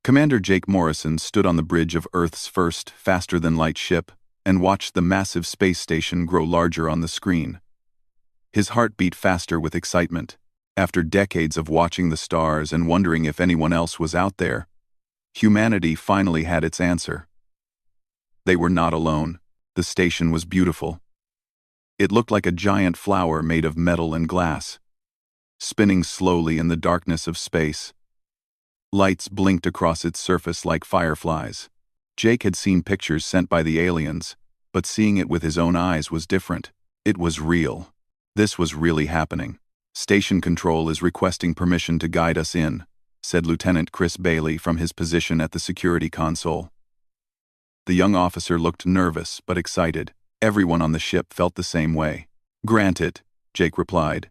Commander Jake Morrison stood on the bridge of Earth's first faster-than-light ship and watched the massive space station grow larger on the screen. His heart beat faster with excitement. After decades of watching the stars and wondering if anyone else was out there, humanity finally had its answer. They were not alone. The station was beautiful. It looked like a giant flower made of metal and glass, spinning slowly in the darkness of space. Lights blinked across its surface like fireflies. Jake had seen pictures sent by the aliens, but seeing it with his own eyes was different. It was real. This was really happening. "Station Control is requesting permission to guide us in," said Lieutenant Chris Bailey from his position at the security console. The young officer looked nervous but excited. Everyone on the ship felt the same way. "Granted," Jake replied.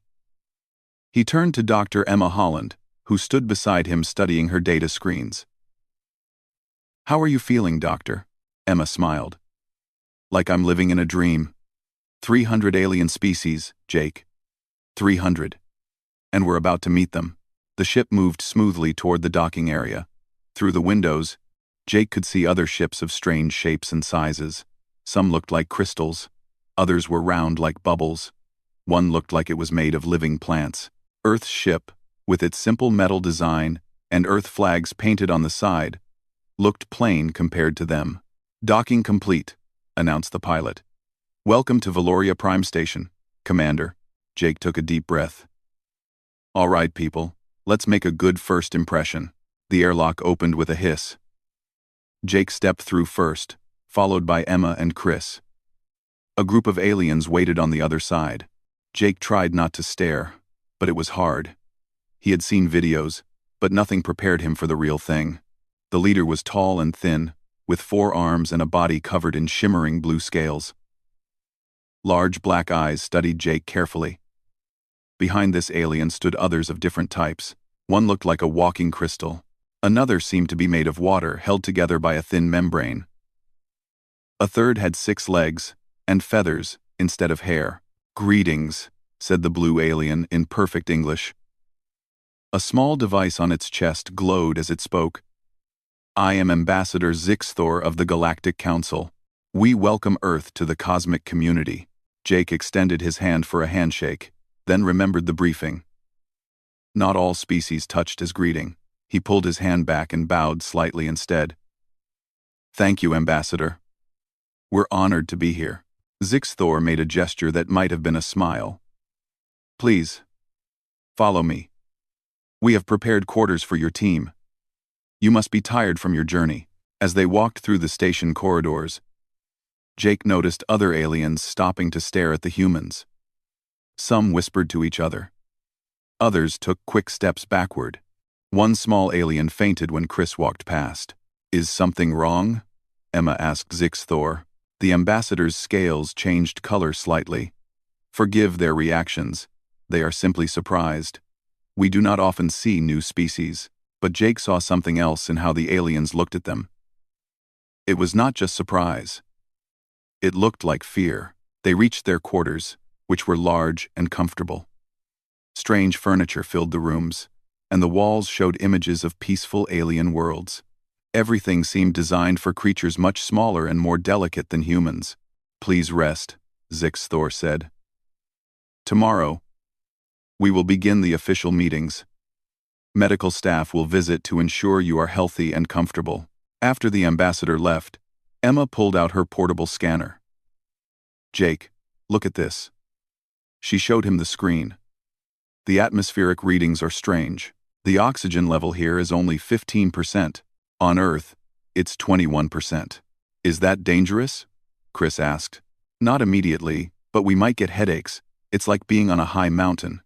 He turned to Dr. Emma Holland, who stood beside him studying her data screens. "How are you feeling, Doctor?" Emma smiled. "Like I'm living in a dream. 300 alien species, Jake. 300. And we're about to meet them." The ship moved smoothly toward the docking area. Through the windows, Jake could see other ships of strange shapes and sizes. Some looked like crystals. Others were round like bubbles. One looked like it was made of living plants. Earth's ship, with its simple metal design and Earth flags painted on the side, looked plain compared to them. "Docking complete," announced the pilot. "Welcome to Valoria Prime Station, Commander." Jake took a deep breath. "All right, people, let's make a good first impression." The airlock opened with a hiss. Jake stepped through first, followed by Emma and Chris. A group of aliens waited on the other side. Jake tried not to stare, but it was hard. He had seen videos, but nothing prepared him for the real thing. The leader was tall and thin, with 4 arms and a body covered in shimmering blue scales. Large black eyes studied Jake carefully. Behind this alien stood others of different types. One looked like a walking crystal. Another seemed to be made of water held together by a thin membrane. A third had 6 legs and feathers instead of hair. "Greetings," said the blue alien in perfect English. A small device on its chest glowed as it spoke. "I am Ambassador Zixthor of the Galactic Council. We welcome Earth to the cosmic community." Jake extended his hand for a handshake, then remembered the briefing. Not all species touched as greeting. He pulled his hand back and bowed slightly instead. "Thank you, Ambassador. We're honored to be here." Zixthor made a gesture that might have been a smile. "Please, follow me. We have prepared quarters for your team. You must be tired from your journey." As they walked through the station corridors, Jake noticed other aliens stopping to stare at the humans. Some whispered to each other. Others took quick steps backward. One small alien fainted when Chris walked past. "Is something wrong?" Emma asked Zixthor. The ambassador's scales changed color slightly. "Forgive their reactions. They are simply surprised. We do not often see new species." But Jake saw something else in how the aliens looked at them. It was not just surprise. It looked like fear. They reached their quarters, which were large and comfortable. Strange furniture filled the rooms, and the walls showed images of peaceful alien worlds. Everything seemed designed for creatures much smaller and more delicate than humans. "Please rest," Zixthor said. "Tomorrow, we will begin the official meetings. Medical staff will visit to ensure you are healthy and comfortable." After the ambassador left, Emma pulled out her portable scanner. "Jake, look at this." She showed him the screen. "The atmospheric readings are strange. The oxygen level here is only 15%. On Earth, it's 21%. Is that dangerous?" Chris asked. "Not immediately, but we might get headaches. It's like being on a high mountain."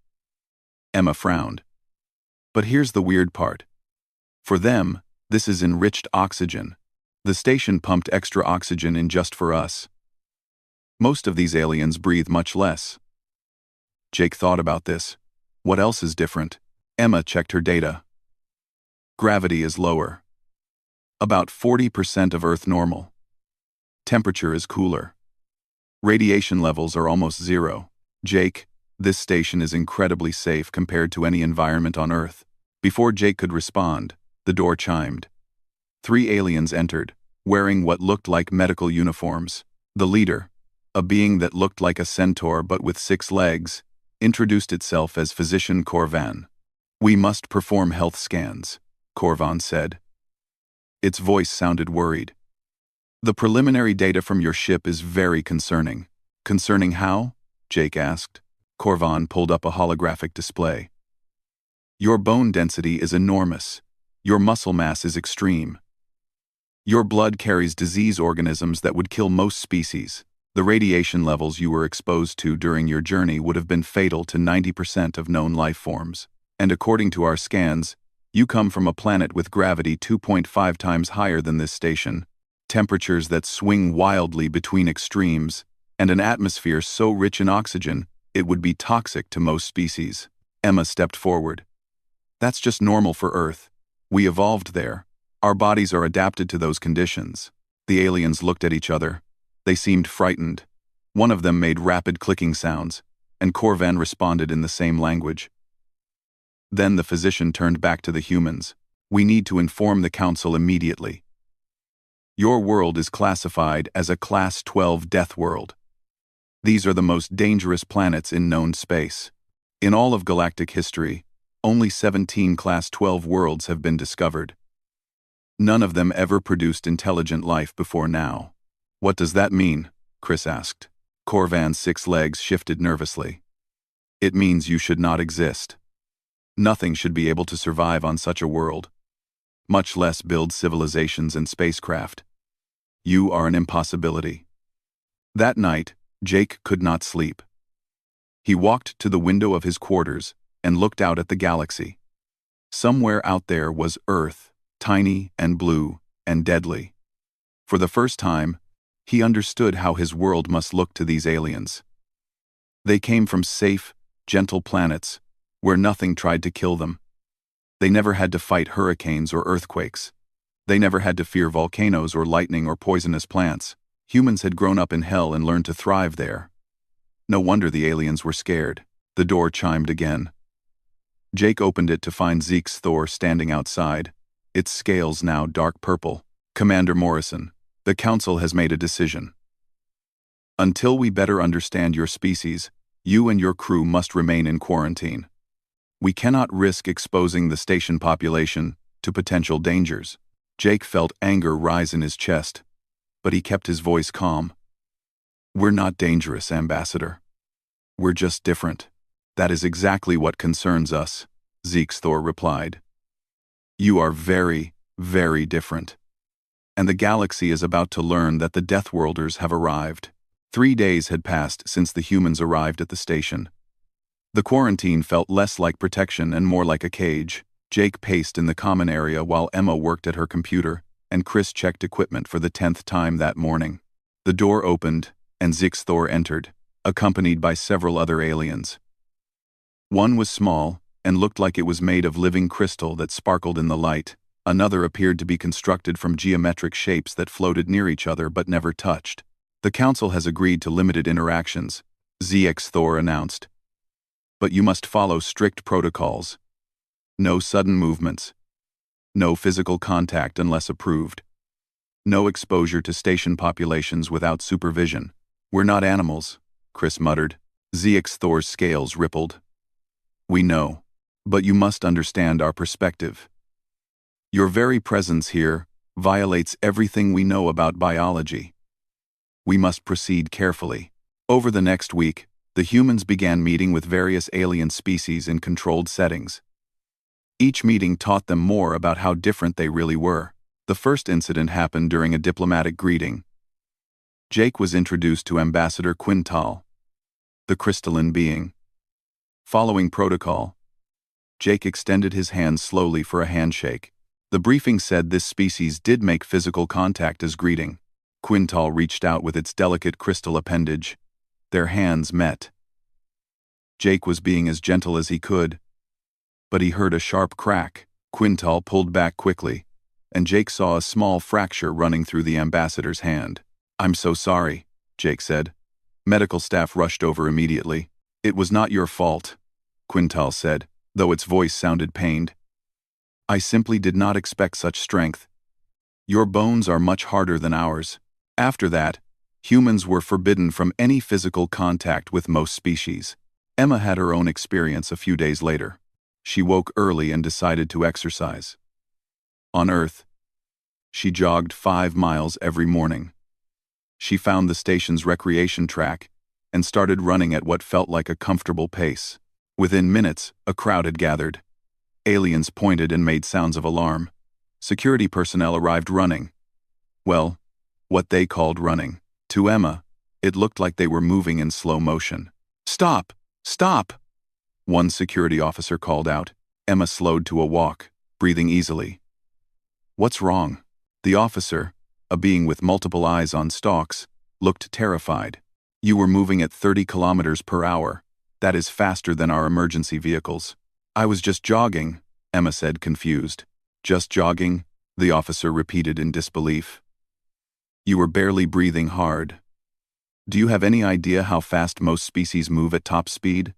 Emma frowned. "But here's the weird part. For them, this is enriched oxygen. The station pumped extra oxygen in just for us. Most of these aliens breathe much less." Jake thought about this. What else is different? Emma checked her data. Gravity is lower. About 40% of Earth normal. Temperature is cooler. Radiation levels are almost 0. "Jake, this station is incredibly safe compared to any environment on Earth." Before Jake could respond, the door chimed. 3 aliens entered, wearing what looked like medical uniforms. The leader, a being that looked like a centaur but with 6 legs, introduced itself as Physician Corvan. "We must perform health scans," Corvan said. Its voice sounded worried. "The preliminary data from your ship is very concerning." "Concerning how?" Jake asked. Corvan pulled up a holographic display. "Your bone density is enormous. Your muscle mass is extreme. Your blood carries disease organisms that would kill most species. The radiation levels you were exposed to during your journey would have been fatal to 90% of known life forms. And according to our scans, you come from a planet with gravity 2.5 times higher than this station, temperatures that swing wildly between extremes, and an atmosphere so rich in oxygen it would be toxic to most species." Emma stepped forward. "That's just normal for Earth. We evolved there. Our bodies are adapted to those conditions." The aliens looked at each other. They seemed frightened. One of them made rapid clicking sounds, and Corvan responded in the same language. Then the physician turned back to the humans. "We need to inform the council immediately. Your world is classified as a Class 12 death world. These are the most dangerous planets in known space. In all of galactic history, only 17 Class 12 worlds have been discovered. None of them ever produced intelligent life before now." "What does that mean?" Chris asked. Corvan's 6 legs shifted nervously. "It means you should not exist. Nothing should be able to survive on such a world, much less build civilizations and spacecraft. You are an impossibility." That night, Jake could not sleep. He walked to the window of his quarters and looked out at the galaxy. Somewhere out there was Earth, tiny and blue and deadly. For the first time, he understood how his world must look to these aliens. They came from safe, gentle planets, where nothing tried to kill them. They never had to fight hurricanes or earthquakes. They never had to fear volcanoes or lightning or poisonous plants. Humans had grown up in hell and learned to thrive there. No wonder the aliens were scared. The door chimed again. Jake opened it to find Zeke's Thor standing outside, its scales now dark purple. "Commander Morrison, the Council has made a decision. Until we better understand your species, you and your crew must remain in quarantine. We cannot risk exposing the station population to potential dangers." Jake felt anger rise in his chest, but he kept his voice calm. "We're not dangerous, Ambassador. We're just different. That is exactly what concerns us," Zeke's Thor replied. "You are very, very different. And the galaxy is about to learn that the Deathworlders have arrived." 3 days had passed since the humans arrived at the station. The quarantine felt less like protection and more like a cage. Jake paced in the common area while Emma worked at her computer, and Chris checked equipment for the 10th time that morning. The door opened, and Zeke's Thor entered, accompanied by several other aliens. One was small, and looked like it was made of living crystal that sparkled in the light. Another appeared to be constructed from geometric shapes that floated near each other but never touched. "The Council has agreed to limited interactions," ZX Thor announced. "But you must follow strict protocols. No sudden movements. No physical contact unless approved. No exposure to station populations without supervision." "We're not animals," Chris muttered. ZX Thor's scales rippled. "We know. But you must understand our perspective. Your very presence here violates everything we know about biology. We must proceed carefully." Over the next week, the humans began meeting with various alien species in controlled settings. Each meeting taught them more about how different they really were. The first incident happened during a diplomatic greeting. Jake was introduced to Ambassador Quintal, the crystalline being. Following protocol, Jake extended his hand slowly for a handshake. The briefing said this species did make physical contact as greeting. Quintal reached out with its delicate crystal appendage. Their hands met. Jake was being as gentle as he could, but he heard a sharp crack. Quintal pulled back quickly, and Jake saw a small fracture running through the ambassador's hand. "I'm so sorry," Jake said. Medical staff rushed over immediately. "It was not your fault," Quintal said, though its voice sounded pained. "I simply did not expect such strength. Your bones are much harder than ours. After that, humans were forbidden from any physical contact with most species. Emma had her own experience a few days later. She woke early and decided to exercise. On Earth, she jogged 5 miles every morning. She found the station's recreation track and started running at what felt like a comfortable pace. Within minutes, a crowd had gathered. Aliens pointed and made sounds of alarm. Security personnel arrived running. Well, what they called running. To Emma, it looked like they were moving in slow motion. "Stop! Stop!" one security officer called out. Emma slowed to a walk, breathing easily. "What's wrong?" The officer, a being with multiple eyes on stalks, looked terrified. "You were moving at 30 kilometers per hour. That is faster than our emergency vehicles." "I was just jogging," Emma said, confused. "Just jogging?" the officer repeated in disbelief. "You were barely breathing hard. Do you have any idea how fast most species move at top speed?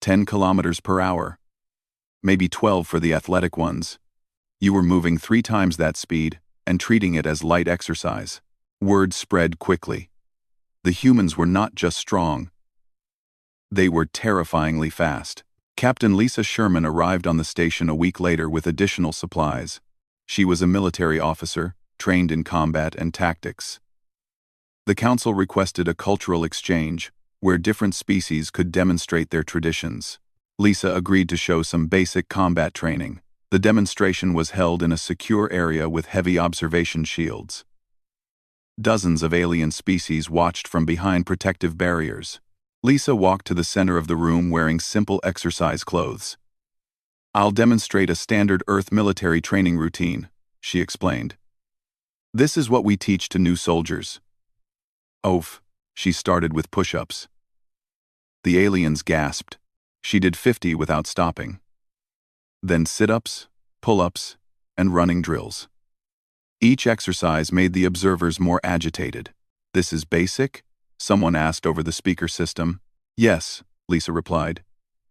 10 kilometers per hour. Maybe 12 for the athletic ones. You were moving 3 times that speed and treating it as light exercise." Word spread quickly. The humans were not just strong. They were terrifyingly fast. Captain Lisa Sherman arrived on the station a week later with additional supplies. She was a military officer, trained in combat and tactics. The council requested a cultural exchange, where different species could demonstrate their traditions. Lisa agreed to show some basic combat training. The demonstration was held in a secure area with heavy observation shields. Dozens of alien species watched from behind protective barriers. Lisa walked to the center of the room wearing simple exercise clothes. "I'll demonstrate a standard Earth military training routine," she explained. "This is what we teach to new soldiers." "Oof," she started with push-ups. The aliens gasped. She did 50 without stopping. Then sit-ups, pull-ups, and running drills. Each exercise made the observers more agitated. "This is basic?" someone asked over the speaker system. "Yes," Lisa replied.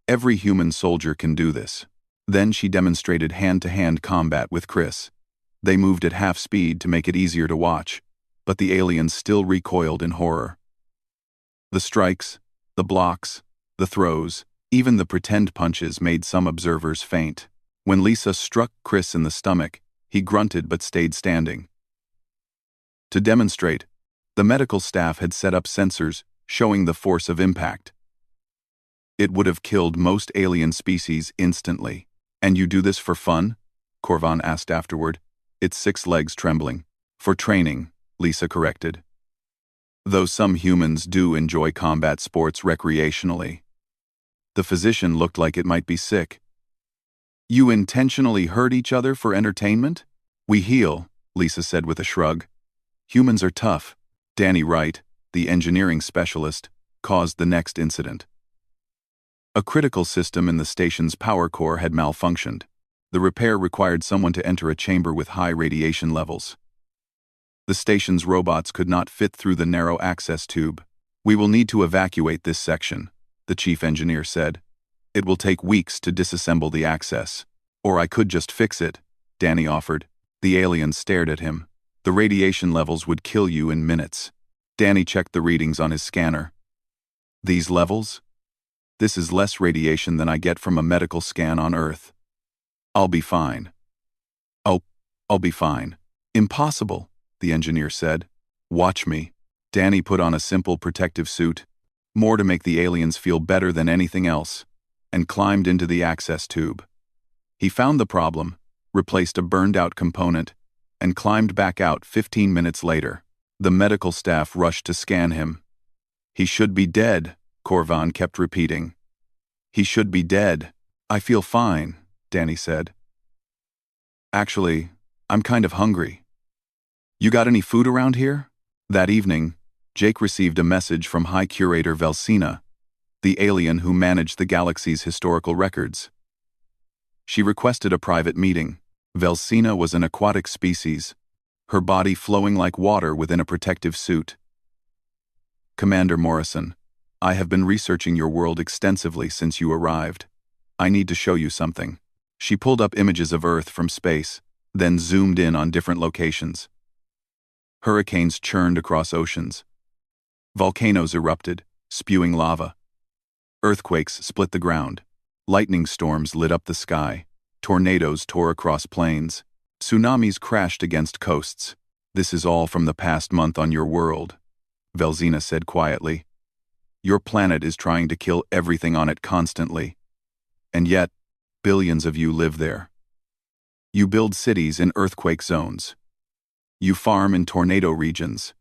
"Every human soldier can do this." Then she demonstrated hand-to-hand combat with Chris. They moved at half speed to make it easier to watch, but the aliens still recoiled in horror. The strikes, the blocks, the throws, even the pretend punches made some observers faint. When Lisa struck Chris in the stomach, he grunted but stayed standing. To demonstrate, the medical staff had set up sensors showing the force of impact. It would have killed most alien species instantly. "And you do this for fun?" Corvan asked afterward, its 6 legs trembling. "For training," Lisa corrected. "Though some humans do enjoy combat sports recreationally." The physician looked like it might be sick. "You intentionally hurt each other for entertainment?" "We heal," Lisa said with a shrug. "Humans are tough." Danny Wright, the engineering specialist, caused the next incident. A critical system in the station's power core had malfunctioned. The repair required someone to enter a chamber with high radiation levels. The station's robots could not fit through the narrow access tube. "We will need to evacuate this section," the chief engineer said. "It will take weeks to disassemble the access." "Or I could just fix it," Danny offered. The alien stared at him. "The radiation levels would kill you in minutes." Danny checked the readings on his scanner. "These levels? This is less radiation than I get from a medical scan on Earth. I'll be fine." "Oh, I'll be fine." "Impossible," the engineer said. "Watch me." Danny put on a simple protective suit, more to make the aliens feel better than anything else, and climbed into the access tube. He found the problem, replaced a burned-out component, and climbed back out 15 minutes later. The medical staff rushed to scan him. "He should be dead," Corvan kept repeating. "He should be dead." "I feel fine," Danny said. "Actually, I'm kind of hungry. You got any food around here?" That evening, Jake received a message from High Curator Velsina, the alien who managed the galaxy's historical records. She requested a private meeting. Velsina was an aquatic species, her body flowing like water within a protective suit. "Commander Morrison, I have been researching your world extensively since you arrived. I need to show you something." She pulled up images of Earth from space, then zoomed in on different locations. Hurricanes churned across oceans. Volcanoes erupted, spewing lava. Earthquakes split the ground. Lightning storms lit up the sky. Tornadoes tore across plains. Tsunamis crashed against coasts. "This is all from the past month on your world," Velzina said quietly. "Your planet is trying to kill everything on it constantly. And yet, billions of you live there. You build cities in earthquake zones. You farm in tornado regions.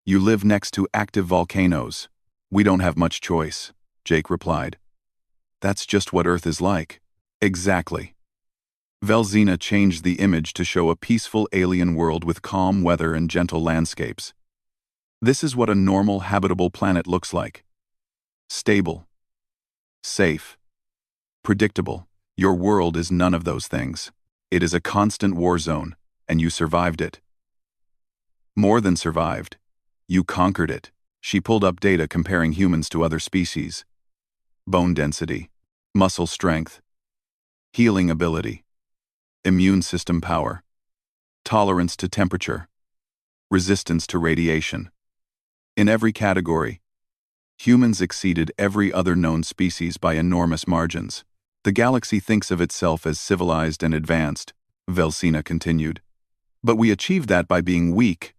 You live next to active volcanoes. We don't have much choice," Jake replied. "That's just what Earth is like." "Exactly." Velzina changed the image to show a peaceful alien world with calm weather and gentle landscapes. "This is what a normal, habitable planet looks like. Stable. Safe. Predictable. Your world is none of those things. It is a constant war zone, and you survived it. More than survived. You conquered it." She pulled up data comparing humans to other species. Bone density, muscle strength, healing ability, immune system power, tolerance to temperature, resistance to radiation. In every category, humans exceeded every other known species by enormous margins. "The galaxy thinks of itself as civilized and advanced," Velzina continued. "But we achieved that by being weak.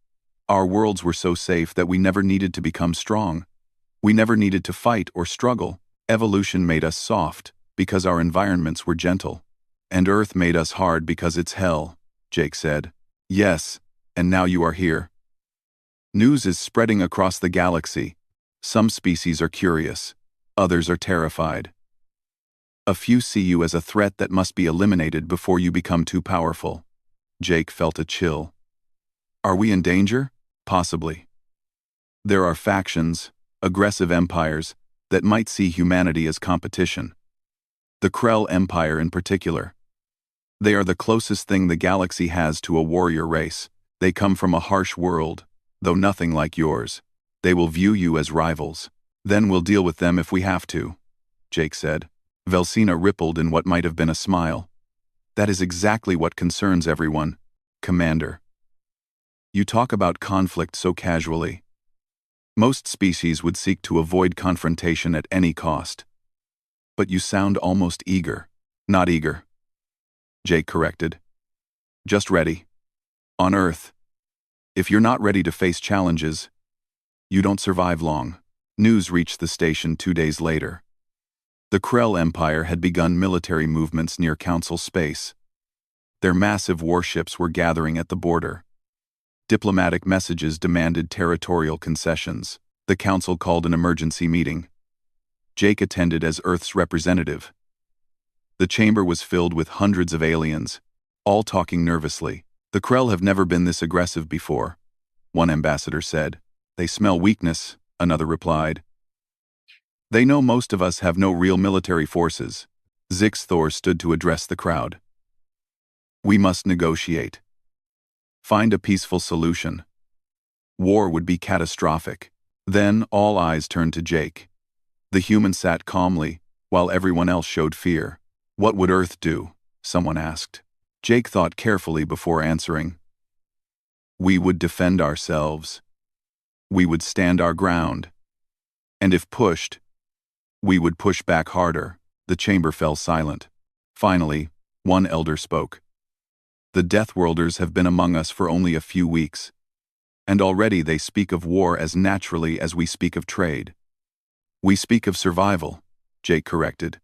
Our worlds were so safe that we never needed to become strong. We never needed to fight or struggle. Evolution made us soft, because our environments were gentle. And Earth made us hard because it's hell," Jake said. "Yes, and now you are here. News is spreading across the galaxy. Some species are curious. Others are terrified. A few see you as a threat that must be eliminated before you become too powerful." Jake felt a chill. "Are we in danger? Possibly. There are factions, aggressive empires, that might see humanity as competition. The Krell Empire in particular. They are the closest thing the galaxy has to a warrior race. They come from a harsh world, though nothing like yours. They will view you as rivals. Then we'll deal with them if we have to," Jake said. Velzina rippled in what might have been a smile. "That is exactly what concerns everyone, Commander. You talk about conflict so casually. Most species would seek to avoid confrontation at any cost. But you sound almost eager." "Not eager," Jake corrected. "Just ready. On Earth, if you're not ready to face challenges, you don't survive long." News reached the station 2 days later. The Krell Empire had begun military movements near Council Space. Their massive warships were gathering at the border. Diplomatic messages demanded territorial concessions. The Council called an emergency meeting. Jake attended as Earth's representative. The chamber was filled with hundreds of aliens, all talking nervously. "The Krell have never been this aggressive before," one ambassador said. "They smell weakness," another replied. "They know most of us have no real military forces." Zixthor stood to address the crowd. "We must negotiate. Find a peaceful solution. War would be catastrophic." Then all eyes turned to Jake. The human sat calmly, while everyone else showed fear. "What would Earth do?" someone asked. Jake thought carefully before answering. "We would defend ourselves. We would stand our ground. And if pushed, we would push back harder." The chamber fell silent. Finally, one elder spoke. "The Deathworlders have been among us for only a few weeks, and already they speak of war as naturally as we speak of trade." "We speak of survival," Jake corrected.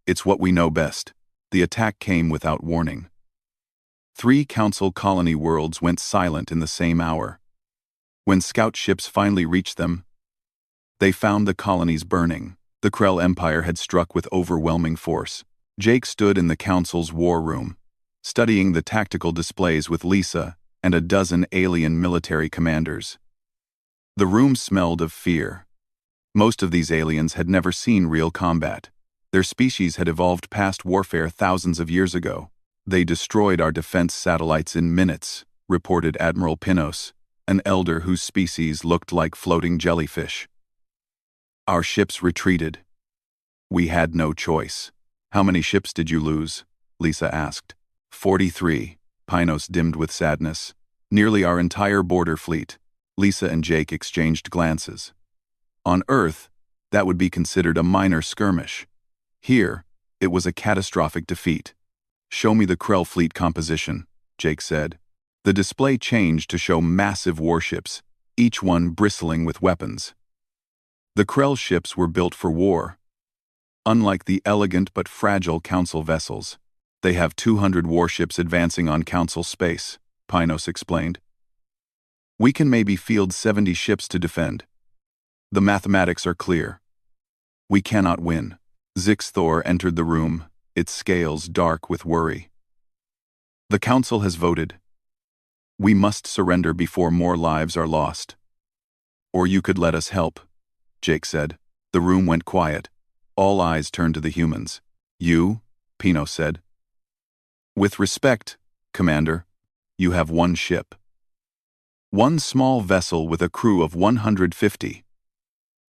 "It's what we know best." The attack came without warning. 3 Council colony worlds went silent in the same hour. When scout ships finally reached them, they found the colonies burning. The Krell Empire had struck with overwhelming force. Jake stood in the Council's war room, studying the tactical displays with Lisa and a dozen alien military commanders. The room smelled of fear. Most of these aliens had never seen real combat. Their species had evolved past warfare thousands of years ago. "They destroyed our defense satellites in minutes," reported Admiral Pinos, an elder whose species looked like floating jellyfish. "Our ships retreated. We had no choice." "How many ships did you lose?" Lisa asked. 43, Pinos dimmed with sadness. Nearly our entire border fleet. Lisa and Jake exchanged glances. On Earth, that would be considered a minor skirmish. Here, it was a catastrophic defeat. "Show me the Krell fleet composition," Jake said. The display changed to show massive warships, each one bristling with weapons. The Krell ships were built for war. Unlike the elegant but fragile Council vessels, they have 200 warships advancing on Council space, Pinos explained. "We can maybe field 70 ships to defend. The mathematics are clear. We cannot win." Zixthor entered the room, its scales dark with worry. "The Council has voted. We must surrender before more lives are lost." "Or you could let us help," Jake said. The room went quiet. All eyes turned to the humans. "You?" Pinos said. "With respect, Commander, you have one ship. One small vessel with a crew of 150.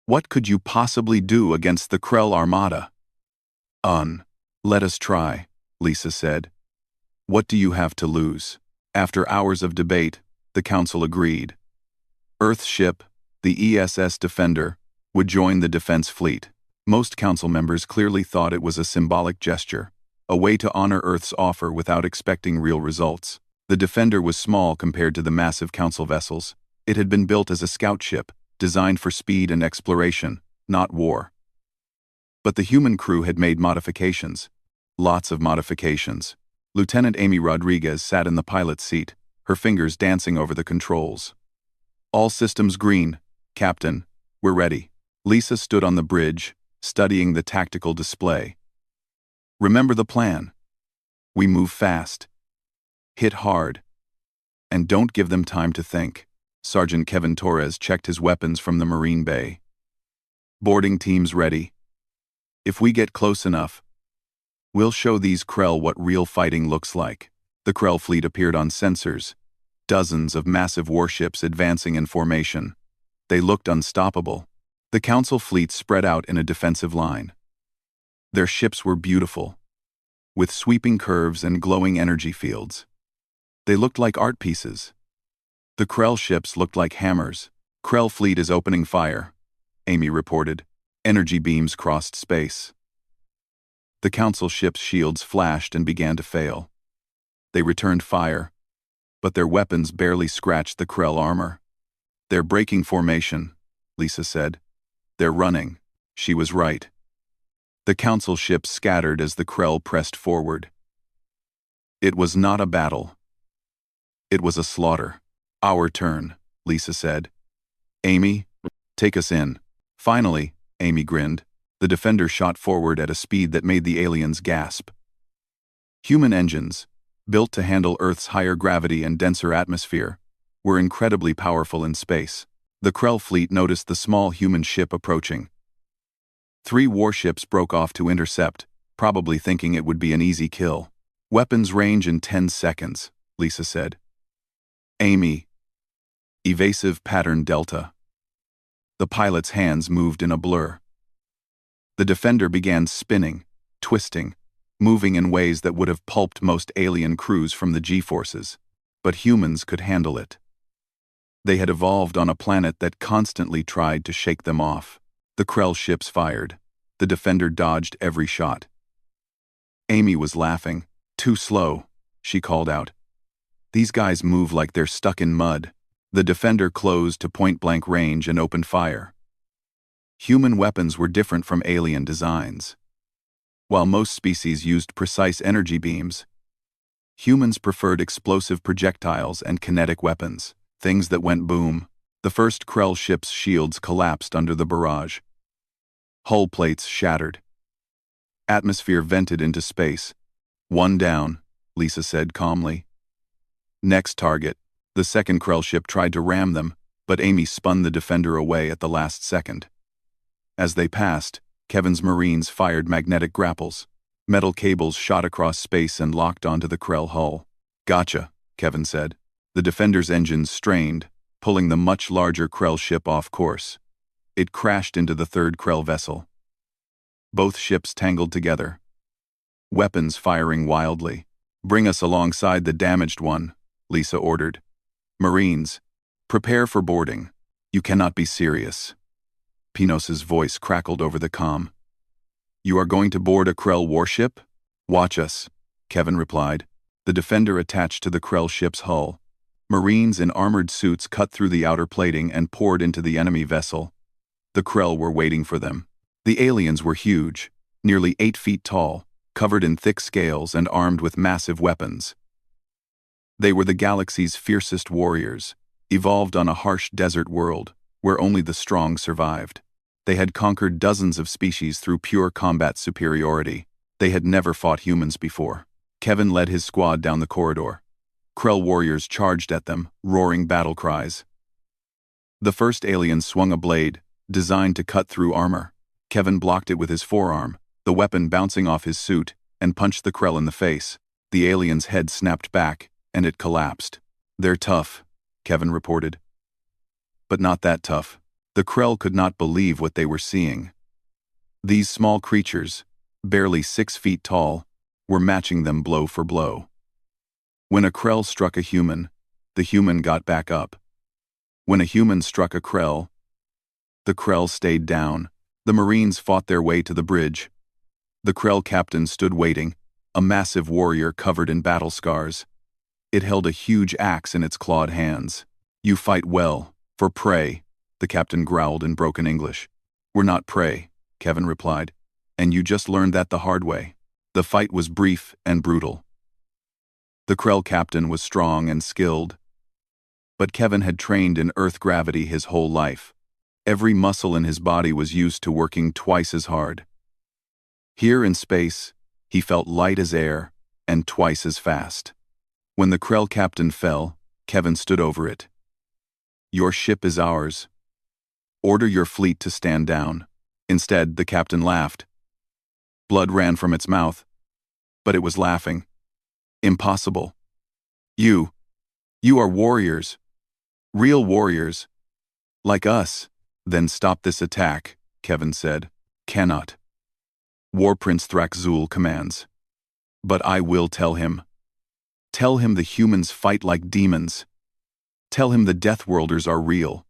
What could you possibly do against the Krell Armada?" Let us try," Lisa said. "What do you have to lose?" After hours of debate, the Council agreed. Earth's ship, the ESS Defender, would join the defense fleet. Most Council members clearly thought it was a symbolic gesture, a way to honor Earth's offer without expecting real results. The Defender was small compared to the massive Council vessels. It had been built as a scout ship, designed for speed and exploration, not war. But the human crew had made modifications. Lots of modifications. Lieutenant Amy Rodriguez sat in the pilot's seat, her fingers dancing over the controls. "All systems green, Captain. We're ready." Lisa stood on the bridge, studying the tactical display. "Remember the plan. We move fast. Hit hard. And don't give them time to think." Sergeant Kevin Torres checked his weapons from the Marine Bay. "Boarding teams ready. If we get close enough, we'll show these Krell what real fighting looks like." The Krell fleet appeared on sensors, dozens of massive warships advancing in formation. They looked unstoppable. The Council fleet spread out in a defensive line. Their ships were beautiful, with sweeping curves and glowing energy fields. They looked like art pieces. The Krell ships looked like hammers. "Krell fleet is opening fire," Amy reported. Energy beams crossed space. The Council ships' shields flashed and began to fail. They returned fire, but their weapons barely scratched the Krell armor. "They're breaking formation," Lisa said. "They're running." She was right. The Council ships scattered as the Krell pressed forward. It was not a battle. It was a slaughter. "Our turn," Lisa said. "Amy, take us in." Finally, Amy grinned. The Defender shot forward at a speed that made the aliens gasp. Human engines, built to handle Earth's higher gravity and denser atmosphere, were incredibly powerful in space. The Krell fleet noticed the small human ship approaching. 3 warships broke off to intercept, probably thinking it would be an easy kill. "Weapons range in 10 seconds, Lisa said. "Amy. Evasive pattern delta." The pilot's hands moved in a blur. The Defender began spinning, twisting, moving in ways that would have pulped most alien crews from the G-forces, but humans could handle it. They had evolved on a planet that constantly tried to shake them off. The Krell ships fired. The Defender dodged every shot. Amy was laughing. "Too slow," she called out. "These guys move like they're stuck in mud." The Defender closed to point-blank range and opened fire. Human weapons were different from alien designs. While most species used precise energy beams, humans preferred explosive projectiles and kinetic weapons, things that went boom. The first Krell ship's shields collapsed under the barrage. Hull plates shattered. Atmosphere vented into space. "One down," Lisa said calmly. "Next target." The second Krell ship tried to ram them, but Amy spun the Defender away at the last second. As they passed, Kevin's Marines fired magnetic grapples. Metal cables shot across space and locked onto the Krell hull. "Gotcha," Kevin said. The Defender's engines strained, pulling the much larger Krell ship off course. It crashed into the third Krell vessel. Both ships tangled together, weapons firing wildly. Bring us alongside the damaged one, Lisa ordered. Marines, prepare for boarding. You cannot be serious. Pinos's voice crackled over the comm. You are going to board a Krell warship? Watch us, Kevin replied, the defender attached to the Krell ship's hull. Marines in armored suits cut through the outer plating and poured into the enemy vessel. The Krell were waiting for them. The aliens were huge, nearly 8 feet tall, covered in thick scales and armed with massive weapons. They were the galaxy's fiercest warriors, evolved on a harsh desert world, where only the strong survived. They had conquered dozens of species through pure combat superiority. They had never fought humans before. Kevin led his squad down the corridor. Krell warriors charged at them, roaring battle cries. The first alien swung a blade, designed to cut through armor. Kevin blocked it with his forearm, the weapon bouncing off his suit, and punched the Krell in the face. The alien's head snapped back, and it collapsed. They're tough, Kevin reported. But not that tough. The Krell could not believe what they were seeing. These small creatures, barely 6 feet tall, were matching them blow for blow. When a Krell struck a human, the human got back up. When a human struck a Krell, the Krell stayed down. The Marines fought their way to the bridge. The Krell captain stood waiting, a massive warrior covered in battle scars. It held a huge axe in its clawed hands. You fight well, for prey, the captain growled in broken English. We're not prey, Kevin replied, and you just learned that the hard way. The fight was brief and brutal. The Krell captain was strong and skilled, but Kevin had trained in Earth gravity his whole life. Every muscle in his body was used to working twice as hard. Here in space, he felt light as air and twice as fast. When the Krell captain fell, Kevin stood over it. Your ship is ours. Order your fleet to stand down. Instead, the captain laughed. Blood ran from its mouth, but it was laughing. Impossible. You are warriors. Real warriors. Like us. Then stop this attack, Kevin said. Cannot. War Prince Thraxul commands. But I will tell him. Tell him the humans fight like demons. Tell him the Deathworlders are real.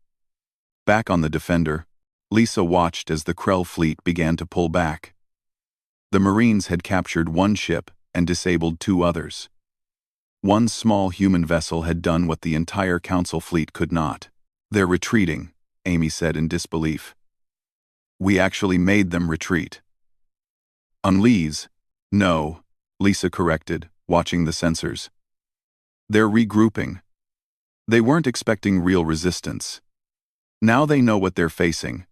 Back on the Defender, Lisa watched as the Krell fleet began to pull back. The Marines had captured one ship and disabled 2 others. One small human vessel had done what the entire Council fleet could not. They're retreating, Amy said in disbelief. We actually made them retreat. Unleash. No, Lisa corrected, watching the sensors. They're regrouping. They weren't expecting real resistance. Now they know what they're facing.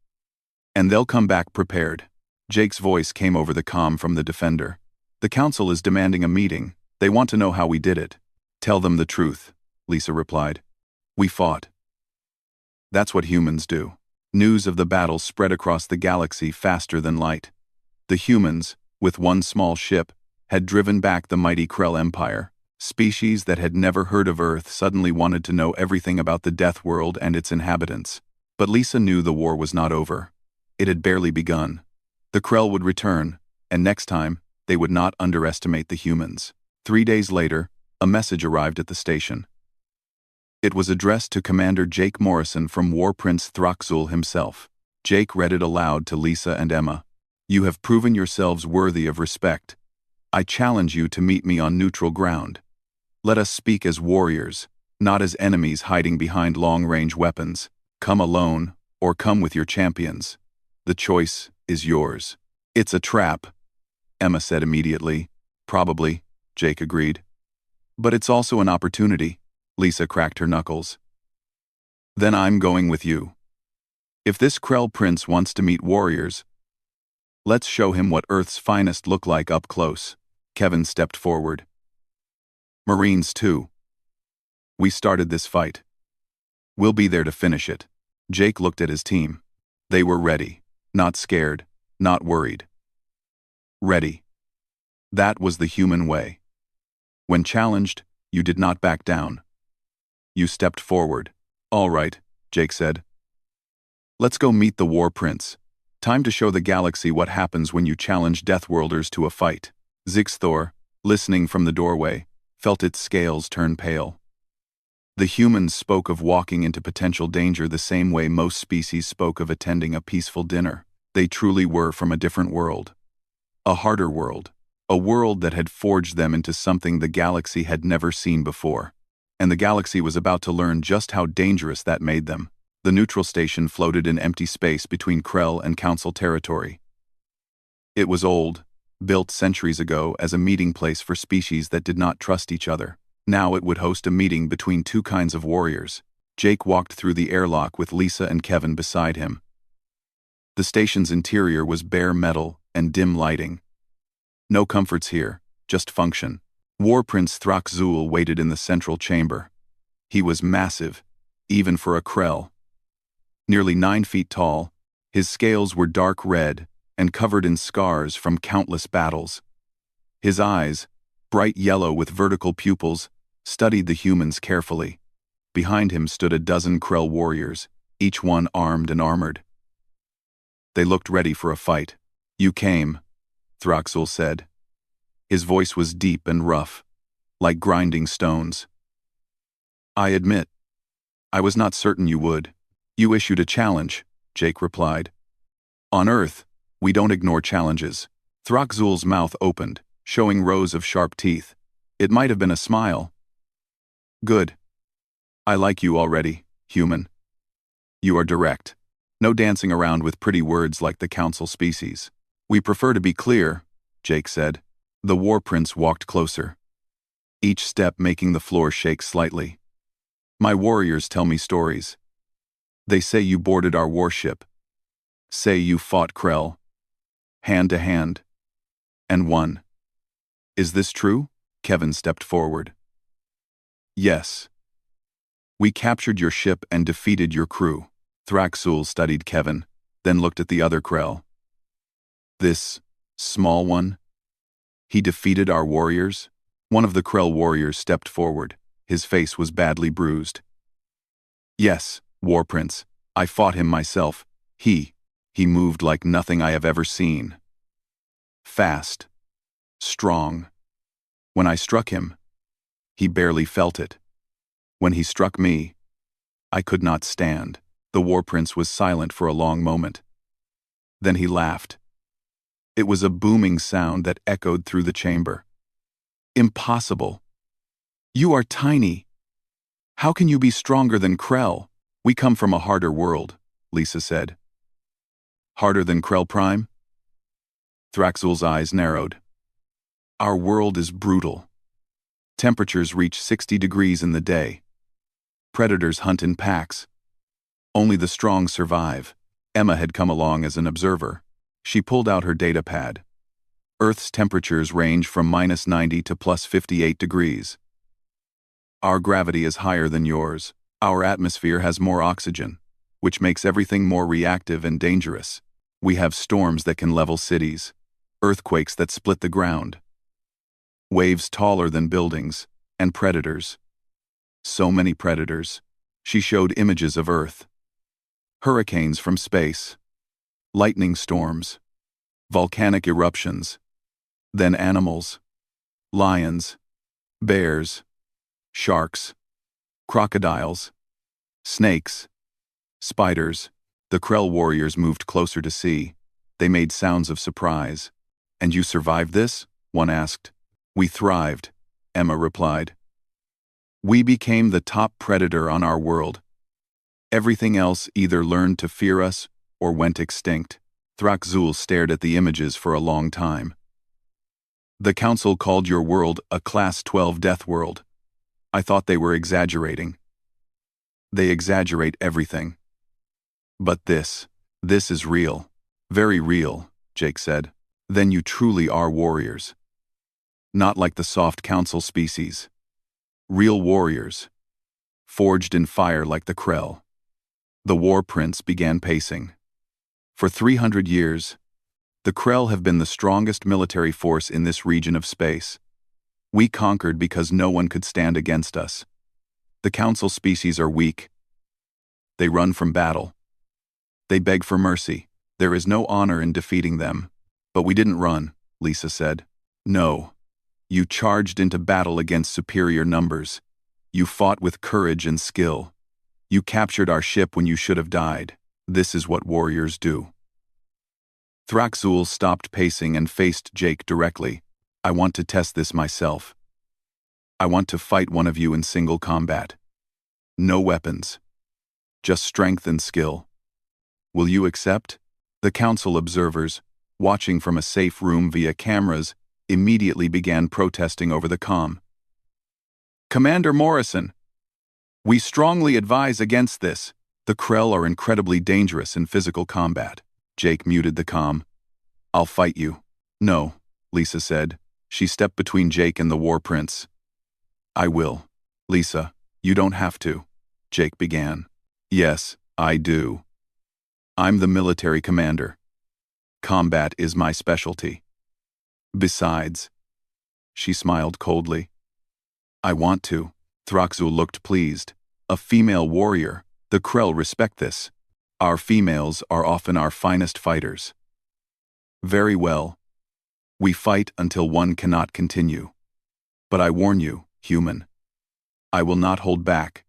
And they'll come back prepared. Jake's voice came over the comm from the Defender. The Council is demanding a meeting. They want to know how we did it. Tell them the truth, Lisa replied. We fought. That's what humans do. News of the battle spread across the galaxy faster than light. The humans, with one small ship, had driven back the mighty Krell Empire. Species that had never heard of Earth suddenly wanted to know everything about the Death World and its inhabitants. But Lisa knew the war was not over. It had barely begun. The Krell would return, and next time, they would not underestimate the humans. 3 days later, a message arrived at the station. It was addressed to Commander Jake Morrison from War Prince Thraxul himself. Jake read it aloud to Lisa and Emma. You have proven yourselves worthy of respect. I challenge you to meet me on neutral ground. Let us speak as warriors, not as enemies hiding behind long-range weapons. Come alone, or come with your champions. The choice is yours. It's a trap, Emma said immediately. Probably, Jake agreed. But it's also an opportunity. Lisa cracked her knuckles. Then I'm going with you. If this Krell prince wants to meet warriors, let's show him what Earth's finest look like up close. Kevin stepped forward. Marines too. We started this fight. We'll be there to finish it. Jake looked at his team. They were ready, not scared, not worried. Ready. That was the human way. When challenged, you did not back down. You stepped forward. All right, Jake said. Let's go meet the War Prince. Time to show the galaxy what happens when you challenge Deathworlders to a fight. Zixthor, listening from the doorway, felt its scales turn pale. The humans spoke of walking into potential danger the same way most species spoke of attending a peaceful dinner. They truly were from a different world. A harder world. A world that had forged them into something the galaxy had never seen before. And the galaxy was about to learn just how dangerous that made them. The neutral station floated in empty space between Krell and Council territory. It was old, built centuries ago as a meeting place for species that did not trust each other. Now it would host a meeting between two kinds of warriors. Jake walked through the airlock with Lisa and Kevin beside him. The station's interior was bare metal and dim lighting. No comforts here, just function. War Prince Thrakzul waited in the central chamber. He was massive, even for a Krell. Nearly 9 feet tall, his scales were dark red and covered in scars from countless battles. His eyes, bright yellow with vertical pupils, studied the humans carefully. Behind him stood a dozen Krell warriors, each one armed and armored. They looked ready for a fight. "You came," Thrakzul said. His voice was deep and rough, like grinding stones. "I admit, I was not certain you would. You issued a challenge," Jake replied. "On Earth, we don't ignore challenges." Thrakzul's mouth opened, showing rows of sharp teeth. It might have been a smile. "Good. I like you already, human. You are direct. No dancing around with pretty words like the Council species. We prefer to be clear," Jake said. The War Prince walked closer, each step making the floor shake slightly. "My warriors tell me stories. They say you boarded our warship. Say you fought Krell, hand to hand, and won. Is this true?" Kevin stepped forward. "Yes. We captured your ship and defeated your crew." Thrakzul studied Kevin, then looked at the other Krell. "This small one? He defeated our warriors?" One of the Krell warriors stepped forward. His face was badly bruised. "Yes, War Prince. I fought him myself. He moved like nothing I have ever seen. Fast. Strong. When I struck him, he barely felt it. When he struck me, I could not stand." The War Prince was silent for a long moment. Then he laughed. It was a booming sound that echoed through the chamber. "Impossible. You are tiny. How can you be stronger than Krell?" "We come from a harder world," Lisa said. "Harder than Krell Prime?" Thrakzul's eyes narrowed. "Our world is brutal. Temperatures reach 60 degrees in the day. Predators hunt in packs. Only the strong survive." Emma had come along as an observer. She pulled out her data pad. Earth's temperatures range from -90 to +58 degrees. Our gravity is higher than yours. Our atmosphere has more oxygen, which makes everything more reactive and dangerous. We have storms that can level cities, earthquakes that split the ground, waves taller than buildings, and predators. So many predators. She showed images of Earth. Hurricanes from space, lightning storms, volcanic eruptions, then animals, lions, bears, sharks, crocodiles, snakes, spiders. The Krell warriors moved closer to see. They made sounds of surprise. "And you survived this?" one asked. "We thrived," Emma replied. "We became the top predator on our world. Everything else either learned to fear us or went extinct." Thrakzul stared at the images for a long time. "The Council called your world a Class 12 death world. I thought they were exaggerating." "They exaggerate everything. But this is real. Very real," Jake said. "Then you truly are warriors. Not like the soft Council species. Real warriors. Forged in fire like the Krell." The War Prince began pacing. "For 300 years, the Krell have been the strongest military force in this region of space. We conquered because no one could stand against us. The Council species are weak. They run from battle. They beg for mercy. There is no honor in defeating them." "But we didn't run," Lisa said. "No. You charged into battle against superior numbers. You fought with courage and skill. You captured our ship when you should have died. This is what warriors do. Thraxul stopped pacing and faced Jake directly. I want to test this myself. I want to fight one of you in single combat. No weapons. Just strength and skill. Will you accept? The council observers, watching from a safe room via cameras, immediately began protesting over the comm. Commander Morrison, we strongly advise against this. The Krell are incredibly dangerous in physical combat. Jake muted the comm. I'll fight you. No, Lisa said. She stepped between Jake and the War Prince. I will. Lisa, you don't have to. Jake began. Yes, I do. I'm the military commander. Combat is my specialty. Besides, she smiled coldly. I want to. Thraxul looked pleased. A female warrior. The Krell respect this. Our females are often our finest fighters. Very well. We fight until one cannot continue. But I warn you, human. I will not hold back.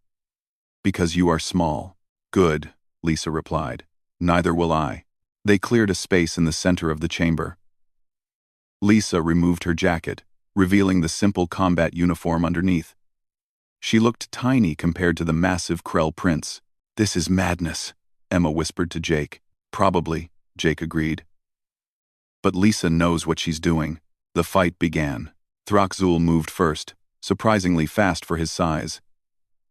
Because you are small. Good, Lisa replied. Neither will I. They cleared a space in the center of the chamber. Lisa removed her jacket, revealing the simple combat uniform underneath. She looked tiny compared to the massive Krell prince. This is madness, Emma whispered to Jake. Probably, Jake agreed. But Lisa knows what she's doing. The fight began. Thraxul moved first, surprisingly fast for his size.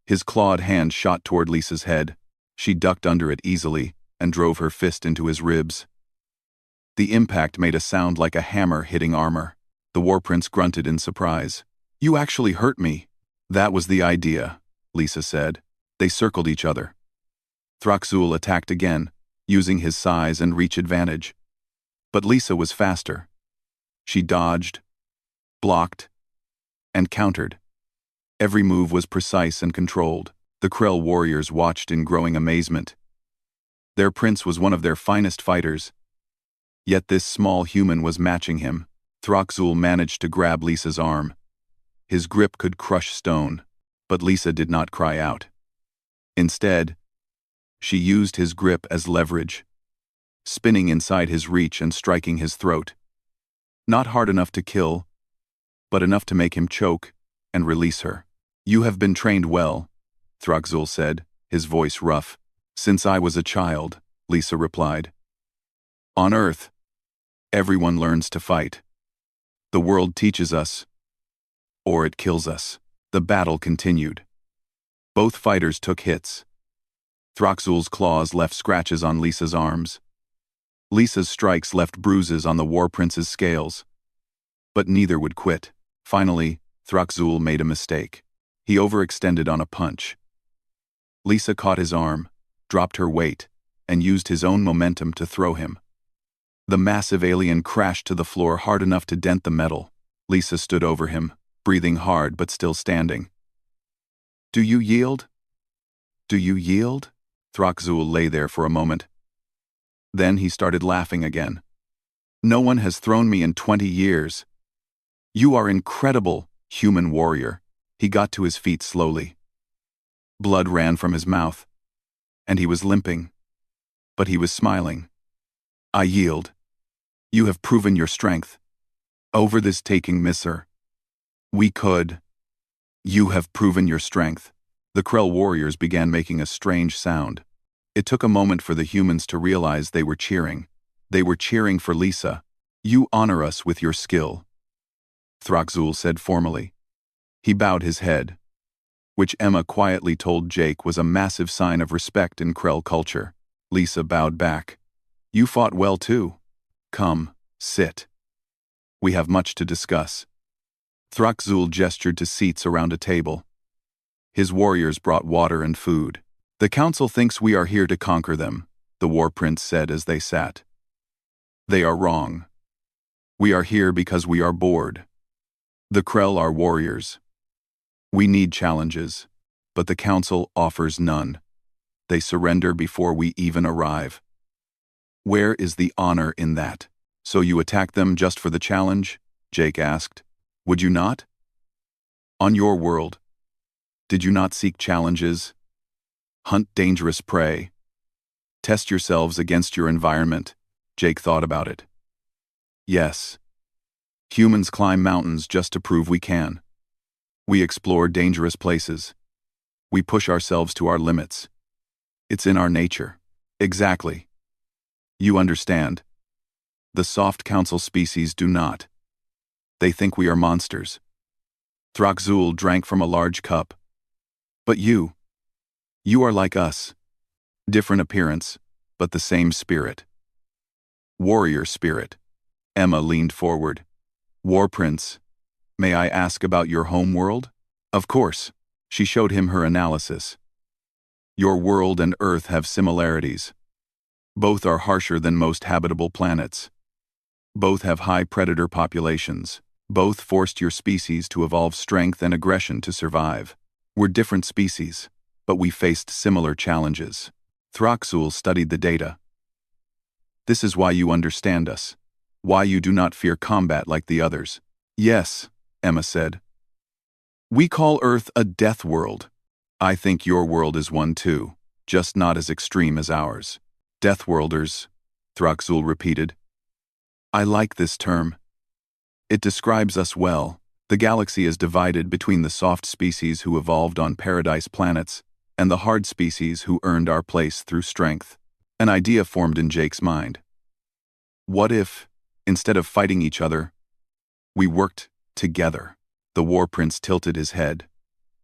His clawed hand shot toward Lisa's head. She ducked under it easily and drove her fist into his ribs. The impact made a sound like a hammer hitting armor. The War Prince grunted in surprise. You actually hurt me. That was the idea, Lisa said. They circled each other. Thraxul attacked again, using his size and reach advantage. But Lisa was faster. She dodged, blocked, and countered. Every move was precise and controlled. The Krell warriors watched in growing amazement. Their prince was one of their finest fighters. Yet this small human was matching him. Thraxul managed to grab Lisa's arm. His grip could crush stone, but Lisa did not cry out. Instead, she used his grip as leverage, spinning inside his reach and striking his throat. Not hard enough to kill, but enough to make him choke and release her. You have been trained well, Thraxul said, his voice rough. Since I was a child, Lisa replied. On Earth, everyone learns to fight. The world teaches us, or it kills us. The battle continued. Both fighters took hits. Thraxul's claws left scratches on Lisa's arms. Lisa's strikes left bruises on the War Prince's scales. But neither would quit. Finally, Thraxul made a mistake. He overextended on a punch. Lisa caught his arm, dropped her weight, and used his own momentum to throw him. The massive alien crashed to the floor hard enough to dent the metal. Lisa stood over him, breathing hard but still standing. Do you yield? Do you yield? Thraxul lay there for a moment. Then he started laughing again. No one has thrown me in 20 years. You are incredible, human warrior. He got to his feet slowly. Blood ran from his mouth, and he was limping. But he was smiling. I yield. You have proven your strength. Over this taking, Misser. We could. You have proven your strength. The Krell warriors began making a strange sound. It took a moment for the humans to realize they were cheering. They were cheering for Lisa. You honor us with your skill, Thraxul said formally. He bowed his head, which Emma quietly told Jake was a massive sign of respect in Krell culture. Lisa bowed back. You fought well too. Come, sit. We have much to discuss. Thraxul gestured to seats around a table. His warriors brought water and food. The council thinks we are here to conquer them, the War Prince said as they sat. They are wrong. We are here because we are bored. The Krell are warriors. We need challenges, but the council offers none. They surrender before we even arrive. Where is the honor in that? So you attack them just for the challenge? Jake asked. Would you not? On your world, did you not seek challenges? Hunt dangerous prey? Test yourselves against your environment? Jake thought about it. Yes. Humans climb mountains just to prove we can. We explore dangerous places. We push ourselves to our limits. It's in our nature. Exactly. You understand. The soft council species do not. They think we are monsters. Throxzul drank from a large cup. But you are like us. Different appearance, but the same spirit. Warrior spirit. Emma leaned forward. War Prince, may I ask about your home world? Of course. She showed him her analysis. Your world and Earth have similarities. Both are harsher than most habitable planets. Both have high predator populations. Both forced your species to evolve strength and aggression to survive. We're different species, but we faced similar challenges. Throxzul studied the data. This is why you understand us. Why you do not fear combat like the others. Yes, Emma said. We call Earth a death world. I think your world is one too, just not as extreme as ours. Deathworlders, Throxzul repeated. I like this term. It describes us well. The galaxy is divided between the soft species who evolved on paradise planets and the hard species who earned our place through strength. An idea formed in Jake's mind. What if, instead of fighting each other, we worked together? The War Prince tilted his head.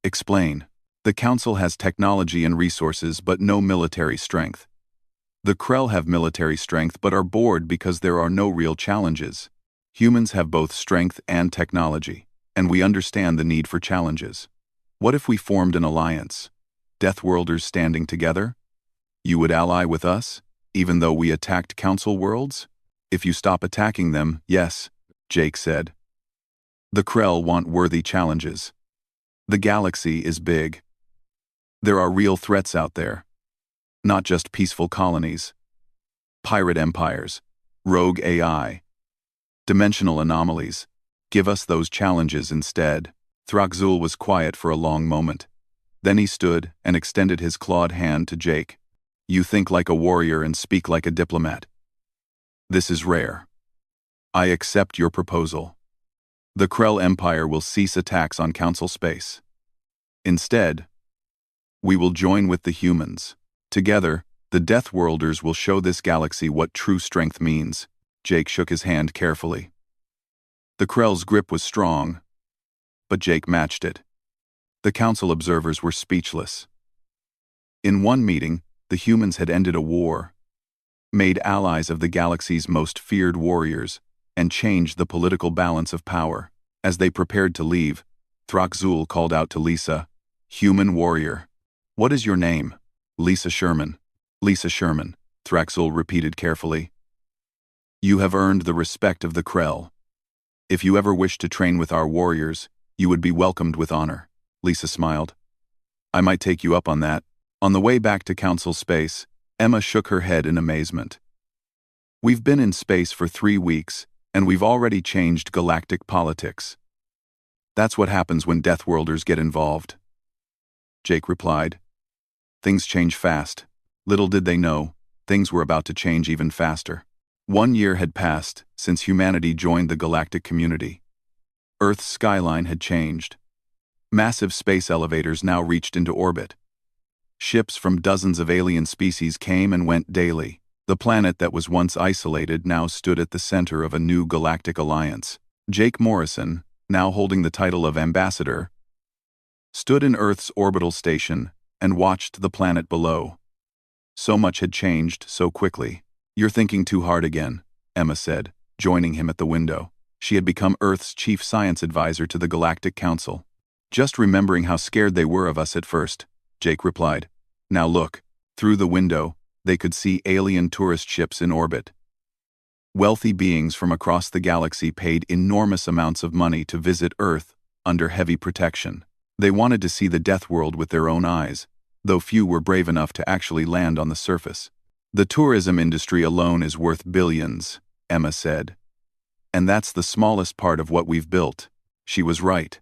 Explain. The Council has technology and resources but no military strength. The Krell have military strength but are bored because there are no real challenges. Humans have both strength and technology, and we understand the need for challenges. What if we formed an alliance? Deathworlders standing together? You would ally with us, even though we attacked Council worlds? If you stop attacking them, yes, Jake said. The Krell want worthy challenges. The galaxy is big. There are real threats out there. Not just peaceful colonies. Pirate empires, rogue AI, dimensional anomalies. Give us those challenges instead. Throxzul was quiet for a long moment. Then he stood and extended his clawed hand to Jake. You think like a warrior and speak like a diplomat. This is rare. I accept your proposal. The Krell Empire will cease attacks on Council space. Instead, we will join with the humans. Together, the Deathworlders will show this galaxy what true strength means. Jake shook his hand carefully. The Krell's grip was strong, but Jake matched it. The Council observers were speechless. In one meeting, the humans had ended a war, made allies of the galaxy's most feared warriors, and changed the political balance of power. As they prepared to leave, Throxzul called out to Lisa, Human warrior. What is your name? Lisa Sherman. Lisa Sherman, Throxzul repeated carefully. You have earned the respect of the Krell. If you ever wish to train with our warriors, you would be welcomed with honor. Lisa smiled. I might take you up on that. On the way back to Council space, Emma shook her head in amazement. We've been in space for 3 weeks, and we've already changed galactic politics. That's what happens when Deathworlders get involved. Jake replied. Things change fast. Little did they know, things were about to change even faster. 1 year had passed since humanity joined the galactic community. Earth's skyline had changed. Massive space elevators now reached into orbit. Ships from dozens of alien species came and went daily. The planet that was once isolated now stood at the center of a new galactic alliance. Jake Morrison, now holding the title of ambassador, stood in Earth's orbital station and watched the planet below. So much had changed so quickly. You're thinking too hard again, Emma said, joining him at the window. She had become Earth's chief science advisor to the Galactic Council. Just remembering how scared they were of us at first, Jake replied. Now look, through the window, they could see alien tourist ships in orbit. Wealthy beings from across the galaxy paid enormous amounts of money to visit Earth under heavy protection. They wanted to see the death world with their own eyes, though few were brave enough to actually land on the surface. The tourism industry alone is worth billions, Emma said. And that's the smallest part of what we've built. She was right.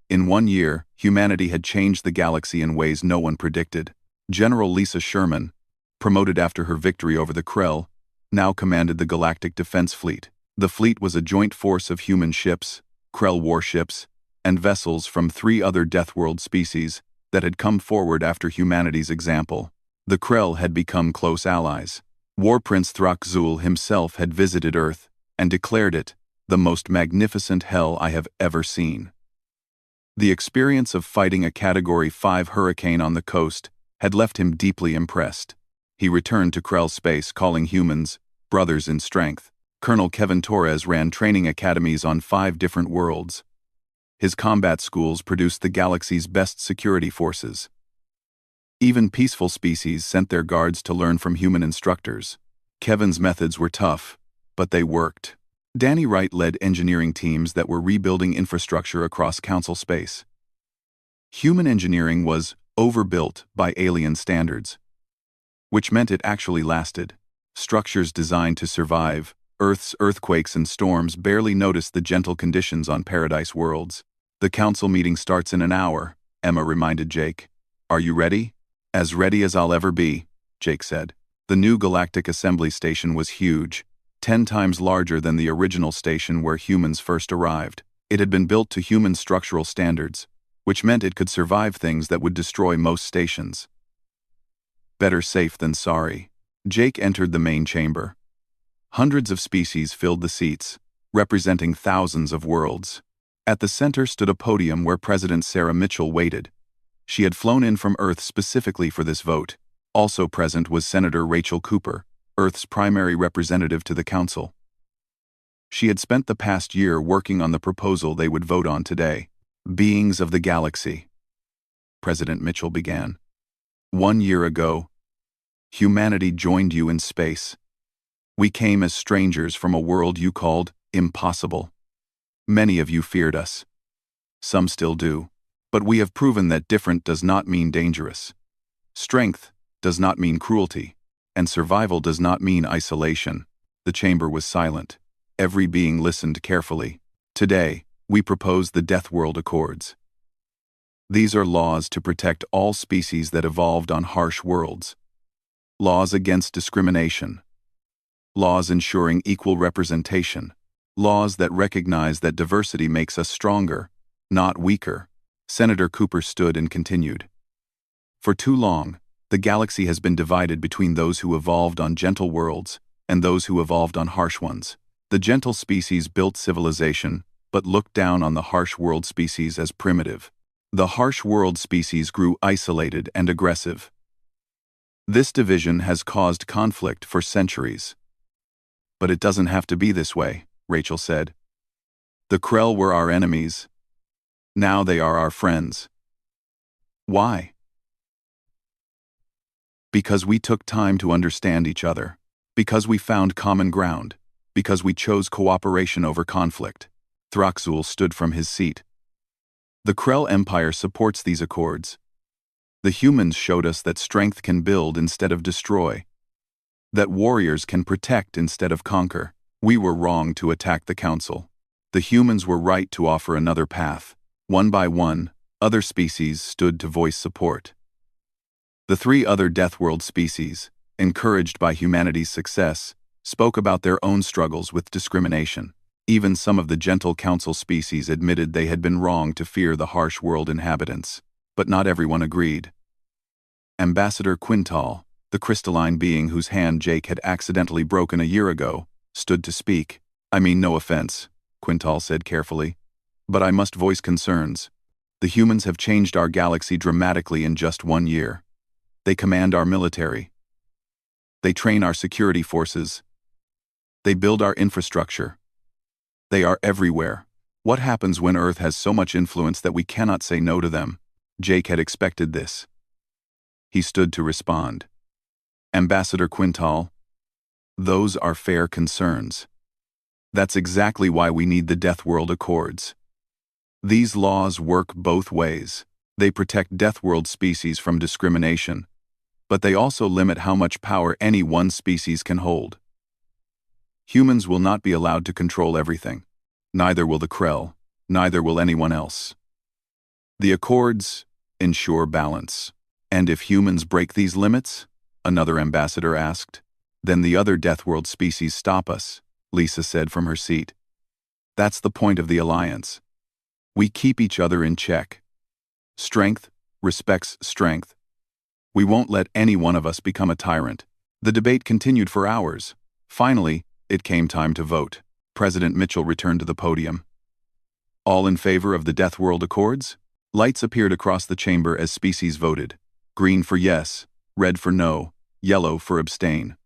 In 1 year, humanity had changed the galaxy in ways no one predicted. General Lisa Sherman, promoted after her victory over the Krell, now commanded the Galactic Defense Fleet. The fleet was a joint force of human ships, Krell warships, and vessels from 3 other Deathworld species that had come forward after humanity's example. The Krell had become close allies. War Prince Thrakzul himself had visited Earth and declared it the most magnificent hell I have ever seen. The experience of fighting a Category 5 hurricane on the coast had left him deeply impressed. He returned to Krell space calling humans brothers in strength. Colonel Kevin Torres ran training academies on 5 different worlds. His combat schools produced the galaxy's best security forces. Even peaceful species sent their guards to learn from human instructors. Kevin's methods were tough, but they worked. Danny Wright led engineering teams that were rebuilding infrastructure across Council space. Human engineering was overbuilt by alien standards, which meant it actually lasted. Structures designed to survive Earth's earthquakes and storms barely noticed the gentle conditions on Paradise worlds. The council meeting starts in an hour, Emma reminded Jake. Are you ready? As ready as I'll ever be, Jake said. The new Galactic Assembly Station was huge, 10 times larger than the original station where humans first arrived. It had been built to human structural standards, which meant it could survive things that would destroy most stations. Better safe than sorry. Jake entered the main chamber. Hundreds of species filled the seats, representing thousands of worlds. At the center stood a podium where President Sarah Mitchell waited. She had flown in from Earth specifically for this vote. Also present was Senator Rachel Cooper, Earth's primary representative to the Council. She had spent the past year working on the proposal they would vote on today. Beings of the galaxy, President Mitchell began. 1 year ago, humanity joined you in space. We came as strangers from a world you called impossible. Many of you feared us. Some still do. But we have proven that different does not mean dangerous. Strength does not mean cruelty, and survival does not mean isolation. The chamber was silent. Every being listened carefully. Today, we propose the Deathworld Accords. These are laws to protect all species that evolved on harsh worlds. Laws against discrimination. Laws ensuring equal representation. Laws that recognize that diversity makes us stronger, not weaker. Senator Cooper stood and continued. For too long, the galaxy has been divided between those who evolved on gentle worlds and those who evolved on harsh ones. The gentle species built civilization, but looked down on the harsh world species as primitive. The harsh world species grew isolated and aggressive. This division has caused conflict for centuries. But it doesn't have to be this way, Rachel said. The Krell were our enemies. Now they are our friends. Why? Because we took time to understand each other. Because we found common ground. Because we chose cooperation over conflict. Thrakzul stood from his seat. The Krell Empire supports these accords. The humans showed us that strength can build instead of destroy. That warriors can protect instead of conquer. We were wrong to attack the Council. The humans were right to offer another path. One by one, other species stood to voice support. The 3 other Deathworld species, encouraged by humanity's success, spoke about their own struggles with discrimination. Even some of the gentle Council species admitted they had been wrong to fear the harsh world inhabitants, but not everyone agreed. Ambassador Quintal, the crystalline being whose hand Jake had accidentally broken a year ago, stood to speak. I mean no offense, Quintal said carefully, but I must voice concerns. The humans have changed our galaxy dramatically in just 1 year. They command our military. They train our security forces. They build our infrastructure. They are everywhere. What happens when Earth has so much influence that we cannot say no to them? Jake had expected this. He stood to respond. Ambassador Quintal, those are fair concerns. That's exactly why we need the Deathworld Accords. These laws work both ways. They protect Deathworld species from discrimination, but they also limit how much power any one species can hold. Humans will not be allowed to control everything. Neither will the Krell. Neither will anyone else. The Accords ensure balance. And if humans break these limits? Another ambassador asked. Then the other Deathworld species stop us, Lisa said from her seat. That's the point of the alliance. We keep each other in check. Strength respects strength. We won't let any one of us become a tyrant. The debate continued for hours. Finally, it came time to vote. President Mitchell returned to the podium. All in favor of the Deathworld Accords? Lights appeared across the chamber as species voted. Green for yes, red for no, yellow for abstain.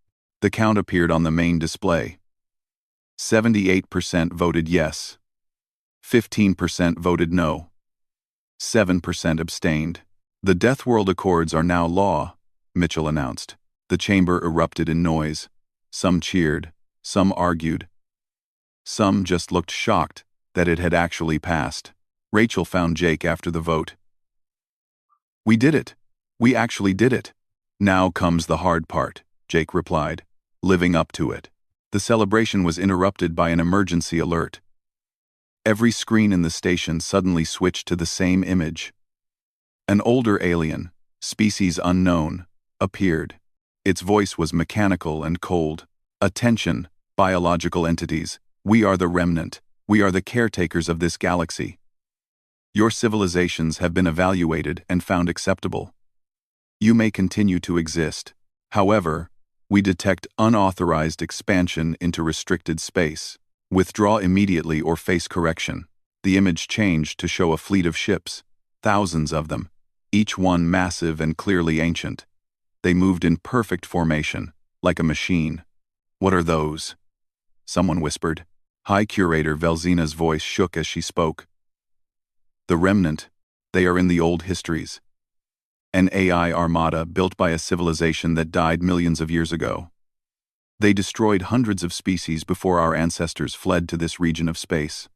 The count appeared on the main display. 78% voted yes. 15% voted no. 7% abstained. The Deathworld Accords are now law, Mitchell announced. The chamber erupted in noise. Some cheered, some argued. Some just looked shocked that it had actually passed. Rachel found Jake after the vote. We did it. We actually did it. Now comes the hard part, Jake replied, living up to it. The celebration was interrupted by an emergency alert. Every screen in the station suddenly switched to the same image. An older alien, species unknown, appeared. Its voice was mechanical and cold. Attention, biological entities. We are the remnant. We are the caretakers of this galaxy. Your civilizations have been evaluated and found acceptable. You may continue to exist. However, we detect unauthorized expansion into restricted space. Withdraw immediately or face correction. The image changed to show a fleet of ships, thousands of them, each one massive and clearly ancient. They moved in perfect formation, like a machine. What are those? Someone whispered. High Curator Velzina's voice shook as she spoke. The remnant, they are in the old histories. An AI armada built by a civilization that died millions of years ago. They destroyed hundreds of species before our ancestors fled to this region of space.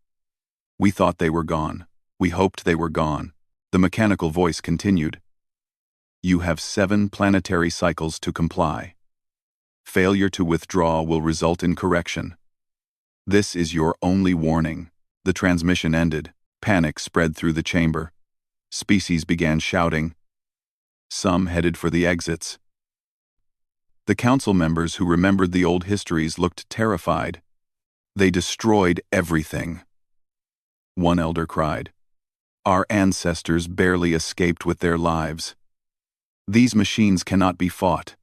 We thought they were gone. We hoped they were gone. The mechanical voice continued. You have 7 planetary cycles to comply. Failure to withdraw will result in correction. This is your only warning. The transmission ended. Panic spread through the chamber. Species began shouting. Some headed for the exits. The council members who remembered the old histories looked terrified. They destroyed everything. One elder cried. Our ancestors barely escaped with their lives. These machines cannot be fought.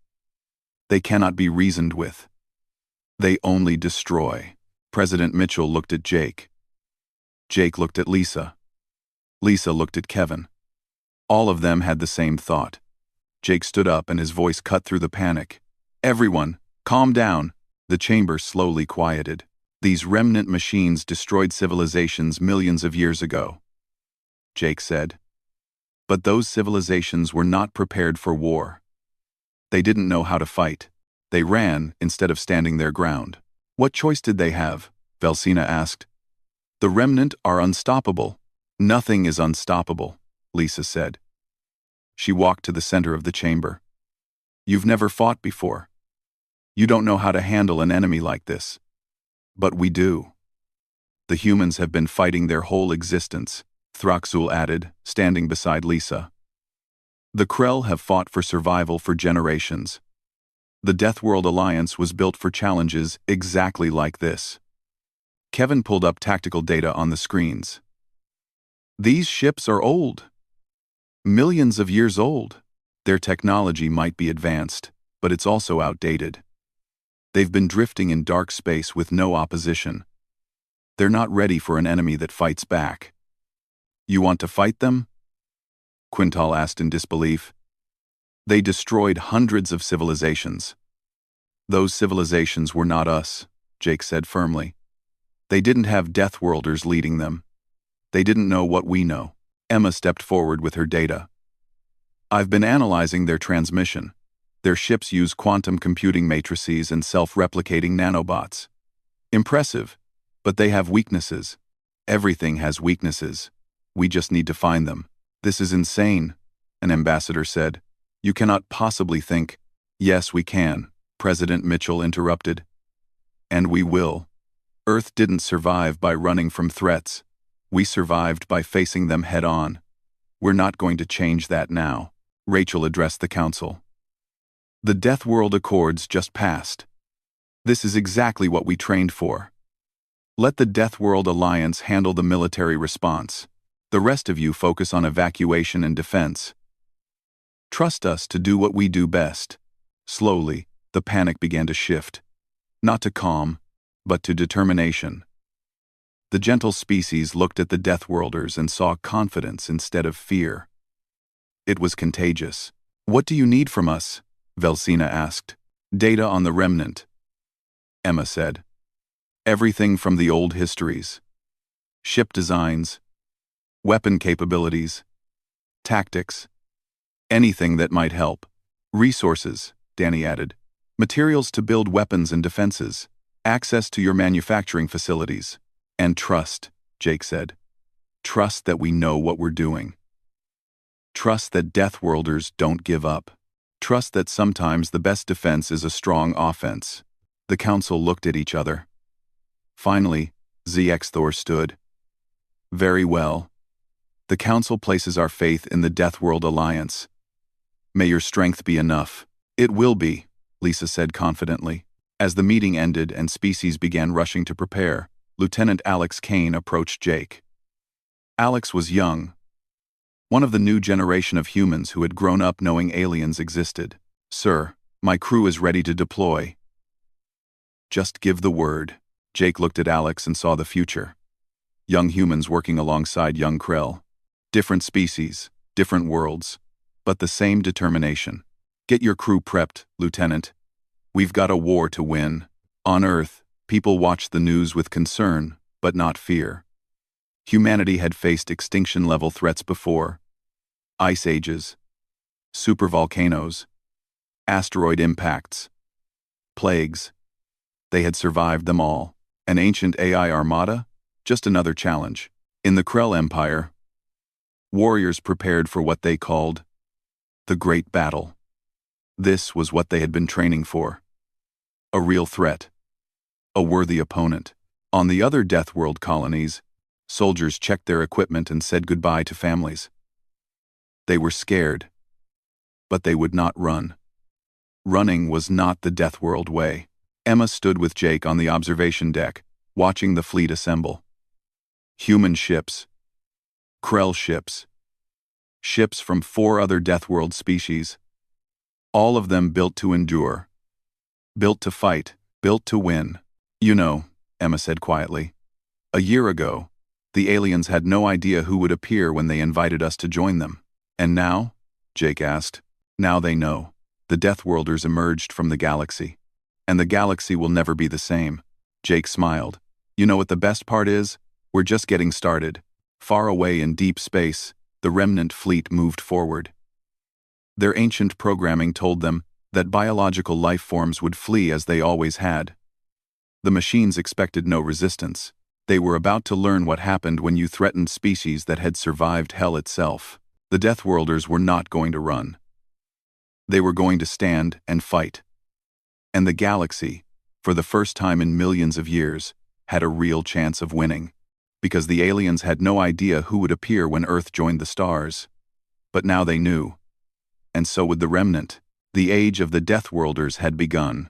They cannot be reasoned with. They only destroy. President Mitchell looked at Jake. Jake looked at Lisa. Lisa looked at Kevin. All of them had the same thought. Jake stood up and his voice cut through the panic. Everyone, calm down. The chamber slowly quieted. These remnant machines destroyed civilizations millions of years ago. Jake said. But those civilizations were not prepared for war. They didn't know how to fight. They ran instead of standing their ground. What choice did they have? Velzina asked. The remnant are unstoppable. Nothing is unstoppable, Lisa said. She walked to the center of the chamber. You've never fought before. You don't know how to handle an enemy like this. But we do. The humans have been fighting their whole existence, Throxul added, standing beside Lisa. The Krell have fought for survival for generations. The Deathworld Alliance was built for challenges exactly like this. Kevin pulled up tactical data on the screens. These ships are old. Millions of years old. Their technology might be advanced, but it's also outdated. They've been drifting in dark space with no opposition. They're not ready for an enemy that fights back. You want to fight them? Quintal asked in disbelief. They destroyed hundreds of civilizations. Those civilizations were not us, Jake said firmly. They didn't have Deathworlders leading them. They didn't know what we know. Emma stepped forward with her data. I've been analyzing their transmission. Their ships use quantum computing matrices and self-replicating nanobots. Impressive, but they have weaknesses. Everything has weaknesses. We just need to find them. This is insane, an ambassador said. You cannot possibly think. Yes, we can, President Mitchell interrupted. And we will. Earth didn't survive by running from threats. We survived by facing them head-on. We're not going to change that now, Rachel addressed the council. The Deathworld Accords just passed. This is exactly what we trained for. Let the Deathworld Alliance handle the military response. The rest of you focus on evacuation and defense. Trust us to do what we do best. Slowly, the panic began to shift. Not to calm, but to determination. The gentle species looked at the Deathworlders and saw confidence instead of fear. It was contagious. What do you need from us? Velsina asked. Data on the remnant, Emma said. Everything from the old histories. Ship designs, weapon capabilities, tactics, anything that might help. Resources, Danny added. Materials to build weapons and defenses. Access to your manufacturing facilities. And trust, Jake said. Trust that we know what we're doing. Trust that Deathworlders don't give up. Trust that sometimes the best defense is a strong offense. The council looked at each other. Finally, ZX Thor stood. Very well. The council places our faith in the Deathworld Alliance. May your strength be enough. It will be, Lisa said confidently. As the meeting ended and species began rushing to prepare, Lieutenant Alex Kane approached Jake. Alex was young, one of the new generation of humans who had grown up knowing aliens existed. Sir, my crew is ready to deploy. Just give the word. Jake looked at Alex and saw the future. Young humans working alongside young Krell. Different species, different worlds, but the same determination. Get your crew prepped, Lieutenant. We've got a war to win. On Earth, people watched the news with concern, but not fear. Humanity had faced extinction-level threats before. Ice ages, supervolcanoes, asteroid impacts, plagues. They had survived them all. An ancient AI armada? Just another challenge. In the Krell Empire, warriors prepared for what they called the Great Battle. This was what they had been training for. A real threat. A worthy opponent. On the other Deathworld colonies, soldiers checked their equipment and said goodbye to families. They were scared, but they would not run. Running was not the Deathworld way. Emma stood with Jake on the observation deck, watching the fleet assemble. Human ships, Krell ships, ships from 4 other Deathworld species, all of them built to endure, built to fight, built to win. You know, Emma said quietly. A year ago, the aliens had no idea who would appear when they invited us to join them. And now? Jake asked. Now they know. The Deathworlders emerged from the galaxy. And the galaxy will never be the same. Jake smiled. You know what the best part is? We're just getting started. Far away in deep space, the remnant fleet moved forward. Their ancient programming told them that biological life forms would flee as they always had. The machines expected no resistance. They were about to learn what happened when you threatened species that had survived hell itself. The Deathworlders were not going to run. They were going to stand and fight. And the galaxy, for the first time in millions of years, had a real chance of winning. Because the aliens had no idea who would appear when Earth joined the stars. But now they knew. And so would the remnant. The age of the Deathworlders had begun.